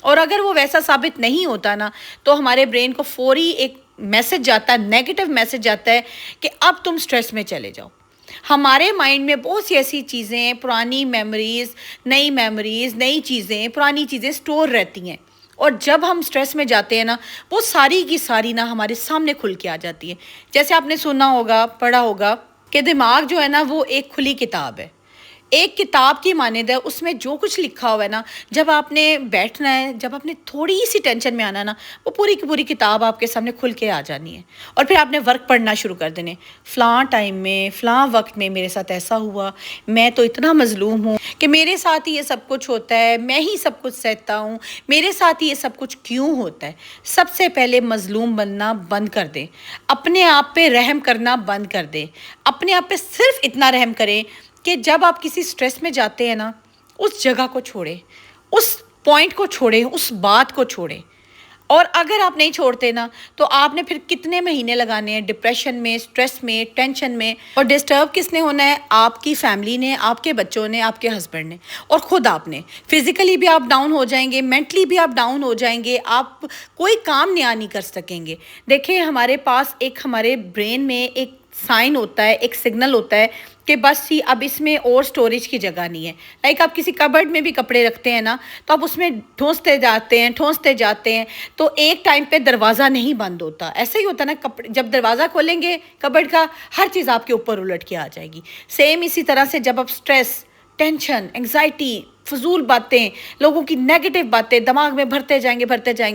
اور اگر وہ ویسا ثابت نہیں ہوتا نا تو ہمارے برین کو فوری ایک میسج جاتا ہے، نیگیٹو میسج جاتا ہے کہ اب تم سٹریس میں چلے جاؤ۔ ہمارے مائنڈ میں بہت سی ایسی چیزیں، پرانی میموریز، نئی چیزیں، پرانی چیزیں سٹور رہتی ہیں، اور جب ہم سٹریس میں جاتے ہیں نا وہ ساری کی ساری نا ہمارے سامنے کھل کے آ جاتی ہے۔ جیسے آپ نے سنا ہوگا، پڑھا ہوگا کہ دماغ جو ہے نا وہ ایک کھلی کتاب ہے، ایک کتاب کی مانند ہے، اس میں جو کچھ لکھا ہوا ہے نا، جب آپ نے بیٹھنا ہے، جب آپ نے تھوڑی سی ٹینشن میں آنا نا، وہ پوری کی پوری کتاب آپ کے سامنے کھل کے آ جانی ہے، اور پھر آپ نے ورک پڑھنا شروع کر دینے، فلاں ٹائم میں، فلاں وقت میں میرے ساتھ ایسا ہوا، میں تو اتنا مظلوم ہوں کہ میرے ساتھ ہی یہ سب کچھ ہوتا ہے، میں ہی سب کچھ سہتا ہوں، میرے ساتھ ہی یہ سب کچھ کیوں ہوتا ہے۔ سب سے پہلے مظلوم بننا بند کر دیں، اپنے آپ پہ رحم کرنا بند کر دیں، اپنے آپ پہ صرف اتنا رحم کریں کہ جب آپ کسی سٹریس میں جاتے ہیں نا، اس جگہ کو چھوڑیں، اس پوائنٹ کو چھوڑیں، اس بات کو چھوڑیں۔ اور اگر آپ نہیں چھوڑتے نا تو آپ نے پھر کتنے مہینے لگانے ہیں ڈپریشن میں، سٹریس میں، ٹینشن میں، اور ڈسٹرب کس نے ہونا ہے؟ آپ کی فیملی نے، آپ کے بچوں نے، آپ کے ہسبینڈ نے، اور خود آپ نے۔ فزیکلی بھی آپ ڈاؤن ہو جائیں گے، مینٹلی بھی آپ ڈاؤن ہو جائیں گے، آپ کوئی کام نیا نہیں کر سکیں گے۔ دیکھیں ہمارے پاس ہمارے برین میں ایک سائن ہوتا ہے، ایک سگنل ہوتا ہے کہ بس اب اس میں اور سٹوریج کی جگہ نہیں ہے۔ لائک آپ کسی کبرڈ میں بھی کپڑے رکھتے ہیں نا تو آپ اس میں ٹھونستے جاتے ہیں تو ایک ٹائم پہ دروازہ نہیں بند ہوتا۔ ایسا ہی ہوتا ہے نا، جب دروازہ کھولیں گے کبرڈ کا، ہر چیز آپ کے اوپر الٹ کے آ جائے گی۔ سیم اسی طرح سے جب آپ سٹریس، ٹینشن، انگزائٹی، فضول باتیں، لوگوں کی نیگیٹو باتیں دماغ میں بھرتے جائیں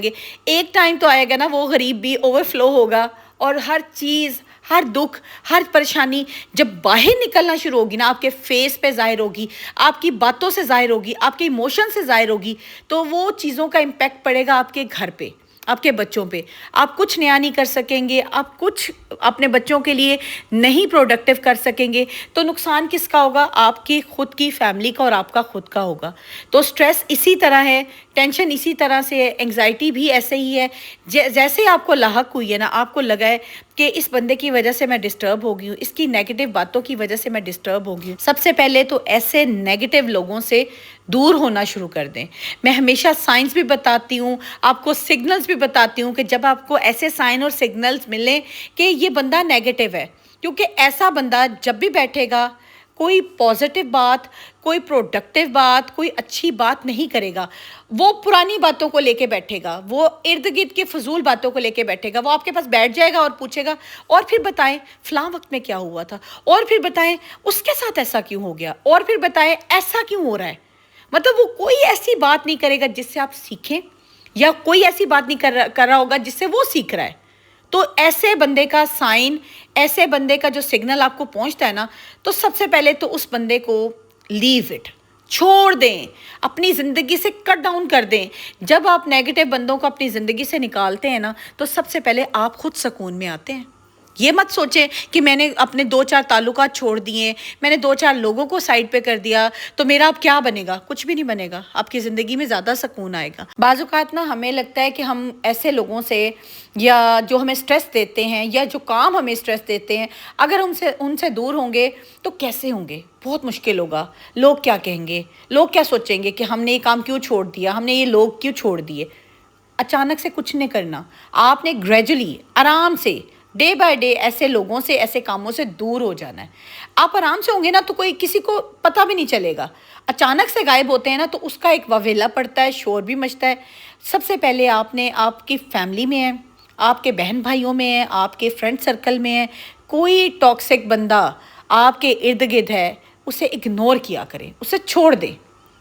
گے، ایک ٹائم تو آئے گا نا وہ غریب بھی اوور فلو ہوگا، اور ہر چیز، ہر دکھ، ہر پریشانی جب باہر نکلنا شروع ہوگی نا، آپ کے فیس پہ ظاہر ہوگی، آپ کی باتوں سے ظاہر ہوگی، آپ کے ایموشن سے ظاہر ہوگی، تو وہ چیزوں کا امپیکٹ پڑے گا آپ کے گھر پہ، آپ کے بچوں پہ۔ آپ کچھ نیا نہیں کر سکیں گے، آپ کچھ اپنے بچوں کے لیے نہیں پروڈکٹیو کر سکیں گے، تو نقصان کس کا ہوگا؟ آپ کی خود کی فیملی کا اور آپ کا خود کا ہوگا۔ تو سٹریس اسی طرح ہے، ٹینشن اسی طرح سے ہے، انگزائٹی بھی ایسے ہی ہے۔ جیسے آپ کو لاحق ہوئی ہے نا، آپ کو لگا ہے کہ اس بندے کی وجہ سے میں ڈسٹرب ہو گئی ہوں، اس کی نیگیٹو باتوں کی وجہ سے میں ڈسٹرب ہو گئی ہوں، سب سے پہلے تو ایسے نیگیٹو لوگوں سے دور ہونا شروع کر دیں۔ میں ہمیشہ سائنس بھی بتاتی ہوں، آپ کو سگنلز بھی بتاتی ہوں کہ جب آپ کو ایسے سائن اور سگنلز ملیں کہ یہ بندہ نیگیٹو ہے، کیونکہ ایسا بندہ جب بھی بیٹھے گا کوئی پازیٹیو بات، کوئی پروڈکٹیو بات، کوئی اچھی بات نہیں کرے گا، وہ پرانی باتوں کو لے کے بیٹھے گا، وہ ارد گرد کے فضول باتوں کو لے کے بیٹھے گا، وہ آپ کے پاس بیٹھ جائے گا اور پوچھے گا اور پھر بتائیں فلاں وقت میں کیا ہوا تھا، اور پھر بتائیں اس کے ساتھ ایسا کیوں ہو گیا، اور پھر بتائیں ایسا کیوں ہو رہا ہے۔ مطلب وہ کوئی ایسی بات نہیں کرے گا جس سے آپ سیکھیں، یا کوئی ایسی بات نہیں کر رہا ہوگا جس سے وہ سیکھ رہا ہے۔ تو ایسے بندے کا سائن، ایسے بندے کا جو سگنل آپ کو پہنچتا ہے نا، تو سب سے پہلے تو اس بندے کو لیو اٹ، چھوڑ دیں، اپنی زندگی سے کٹ ڈاؤن کر دیں۔ جب آپ نیگیٹو بندوں کو اپنی زندگی سے نکالتے ہیں نا تو سب سے پہلے آپ خود سکون میں آتے ہیں۔ یہ مت سوچیں کہ میں نے اپنے 2-4 تعلقات چھوڑ دیے، میں نے 2-4 لوگوں کو سائڈ پہ کر دیا تو میرا اب کیا بنے گا؟ کچھ بھی نہیں بنے گا، آپ کی زندگی میں زیادہ سکون آئے گا۔ بعض اوقات نا ہمیں لگتا ہے کہ ہم ایسے لوگوں سے، یا جو ہمیں سٹریس دیتے ہیں، یا جو کام ہمیں سٹریس دیتے ہیں، اگر ان سے دور ہوں گے تو کیسے ہوں گے؟ بہت مشکل ہوگا۔ لوگ کیا کہیں گے؟ لوگ کیا سوچیں گے کہ ہم نے یہ کام کیوں چھوڑ دیا، ہم نے یہ لوگ کیوں چھوڑ دیے؟ اچانک سے کچھ نہیں کرنا، آپ نے گریجولی، آرام سے، ڈے بائی ڈے ایسے لوگوں سے، ایسے کاموں سے دور ہو جانا ہے۔ آپ آرام سے ہوں گے نا تو کوئی کسی کو پتہ بھی نہیں چلے گا۔ اچانک سے غائب ہوتے ہیں نا تو اس کا ایک واویلا پڑتا ہے، شور بھی مچتا ہے۔ سب سے پہلے آپ نے، آپ کی فیملی میں ہے، آپ کے بہن بھائیوں میں ہے، آپ کے فرینڈ سرکل میں ہے، کوئی ٹاکسک بندہ آپ کے ارد گرد ہے، اسے اگنور کیا کریں، اسے چھوڑ دیں،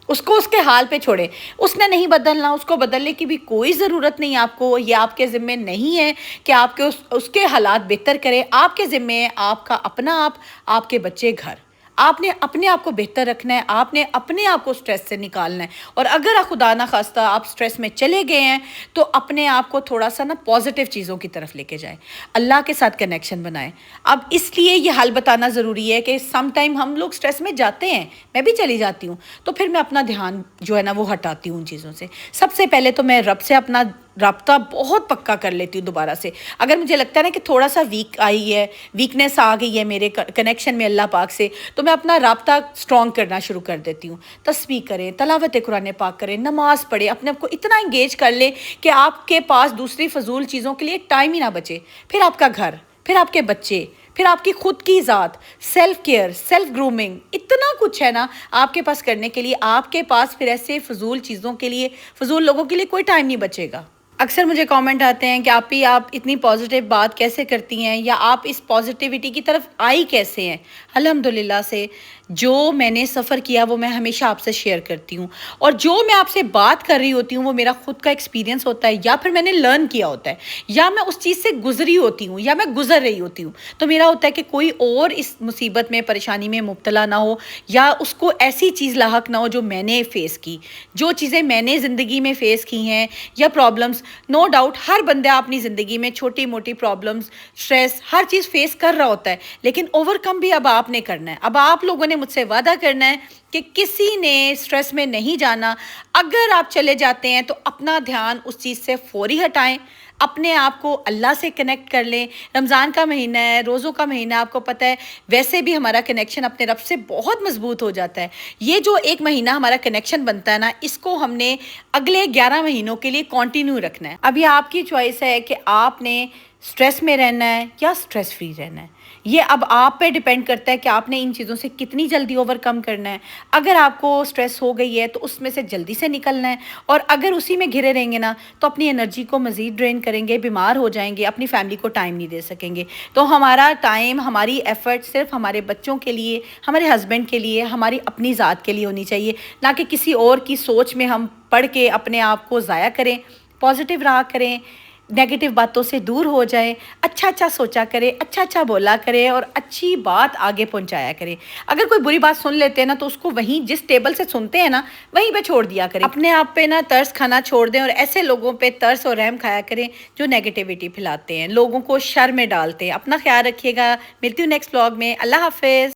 اس کو اس کے حال پہ چھوڑیں۔ اس نے نہیں بدلنا، اس کو بدلنے کی بھی کوئی ضرورت نہیں آپ کو، یہ آپ کے ذمے نہیں ہے کہ آپ کے اس کے حالات بہتر کریں۔ آپ کے ذمے ہے آپ کا اپنا آپ کے بچے، گھر۔ آپ نے اپنے آپ کو بہتر رکھنا ہے، آپ نے اپنے آپ کو سٹریس سے نکالنا ہے۔ اور اگر خدا نہ خواستہ آپ سٹریس میں چلے گئے ہیں تو اپنے آپ کو تھوڑا سا نا پازیٹیو چیزوں کی طرف لے کے جائیں، اللہ کے ساتھ کنیکشن بنائیں۔ اب اس لیے یہ حل بتانا ضروری ہے کہ سم ٹائم ہم لوگ سٹریس میں جاتے ہیں، میں بھی چلی جاتی ہوں، تو پھر میں اپنا دھیان جو ہے نا وہ ہٹاتی ہوں ان چیزوں سے۔ سب سے پہلے تو میں رب سے اپنا رابطہ بہت پکا کر لیتی ہوں دوبارہ سے. اگر مجھے لگتا ہے نا کہ تھوڑا سا ویکنیس آ گئی ہے میرے کنیکشن میں اللہ پاک سے, تو میں اپنا رابطہ اسٹرانگ کرنا شروع کر دیتی ہوں. تسبیح کریں, تلاوت قرآن پاک کریں, نماز پڑھیں, اپنے آپ کو اتنا انگیج کر لیں کہ آپ کے پاس دوسری فضول چیزوں کے لیے ٹائم ہی نہ بچے. پھر آپ کا گھر, پھر آپ کے بچے, پھر آپ کی خود کی ذات, سیلف کیئر, سیلف گرومنگ, اتنا کچھ ہے نا آپ کے پاس کرنے کے لیے. آپ کے پاس پھر ایسے فضول چیزوں کے لیے, فضول لوگوں کے لیے کوئی ٹائم نہیں بچے گا. اکثر مجھے کامنٹ آتے ہیں کہ آپ اتنی پازیٹیو بات کیسے کرتی ہیں, یا آپ اس پازیٹیوٹی کی طرف آئی کیسے ہیں. الحمدللہ سے جو میں نے سفر کیا وہ میں ہمیشہ آپ سے شیئر کرتی ہوں, اور جو میں آپ سے بات کر رہی ہوتی ہوں وہ میرا خود کا ایکسپیرینس ہوتا ہے, یا پھر میں نے لرن کیا ہوتا ہے, یا میں اس چیز سے گزری ہوتی ہوں, یا میں گزر رہی ہوتی ہوں. تو میرا ہوتا ہے کہ کوئی اور اس مصیبت میں, پریشانی میں مبتلا نہ ہو, یا اس کو ایسی چیز لاحق نہ ہو جو میں نے فیس کی, جو چیزیں میں نے زندگی میں فیس کی ہیں یا پرابلمس. نو ڈاؤٹ ہر بندہ اپنی زندگی میں چھوٹی موٹی پرابلمس, اسٹریس, ہر چیز فیس کر رہا ہوتا ہے, لیکن اوور کم بھی اب آپ نے کرنا ہے. اب آپ لوگوں نے مجھ سے وعدہ کرنا ہے کہ کسی نے اسٹریس میں نہیں جانا. اگر آپ چلے جاتے ہیں تو اپنا دھیان اس چیز سے فوری ہٹائیں, اپنے آپ کو اللہ سے کنیکٹ کر لیں. رمضان کا مہینہ ہے, روزوں کا مہینہ, آپ کو پتہ ہے ویسے بھی ہمارا کنیکشن اپنے رب سے بہت مضبوط ہو جاتا ہے. یہ جو ایک مہینہ ہمارا کنیکشن بنتا ہے نا, اس کو ہم نے اگلے 11 مہینوں کے لیے کنٹینیو رکھنا ہے. اب یہ آپ کی چوائس ہے کہ آپ نے اسٹریس میں رہنا ہے یا اسٹریس فری رہنا ہے. یہ اب آپ پہ ڈیپینڈ کرتا ہے کہ آپ نے ان چیزوں سے کتنی جلدی اوور کم کرنا ہے. اگر آپ کو اسٹریس ہو گئی ہے تو اس میں سے جلدی سے نکلنا ہے, اور اگر اسی میں گھرے رہیں گے نا تو اپنی انرجی کو مزید ڈرین کریں گے, بیمار ہو جائیں گے, اپنی فیملی کو ٹائم نہیں دے سکیں گے. تو ہمارا ٹائم, ہماری ایفرٹ صرف ہمارے بچوں کے لیے, ہمارے ہسبینڈ کے لیے, ہماری اپنی ذات کے لیے ہونی چاہیے, نہ کہ کسی اور کی سوچ میں ہم پڑھ کے اپنے آپ کو ضائع کریں. پازیٹیو رہا کریں, نیگیٹو باتوں سے دور ہو جائیں, اچھا اچھا سوچا کرے, اچھا اچھا بولا کرے, اور اچھی بات آگے پہنچایا کرے. اگر کوئی بری بات سن لیتے ہیں نا تو اس کو وہیں جس ٹیبل سے سنتے ہیں نا وہیں پہ چھوڑ دیا کریں. اپنے آپ پہ نا ترس کھانا چھوڑ دیں, اور ایسے لوگوں پہ ترس اور رحم کھایا کریں جو نیگیٹیوٹی پھیلاتے ہیں, لوگوں کو شر میں ڈالتے ہیں. اپنا خیال رکھیے گا, ملتی ہوں نیکسٹ بلاگ میں. اللہ حافظ.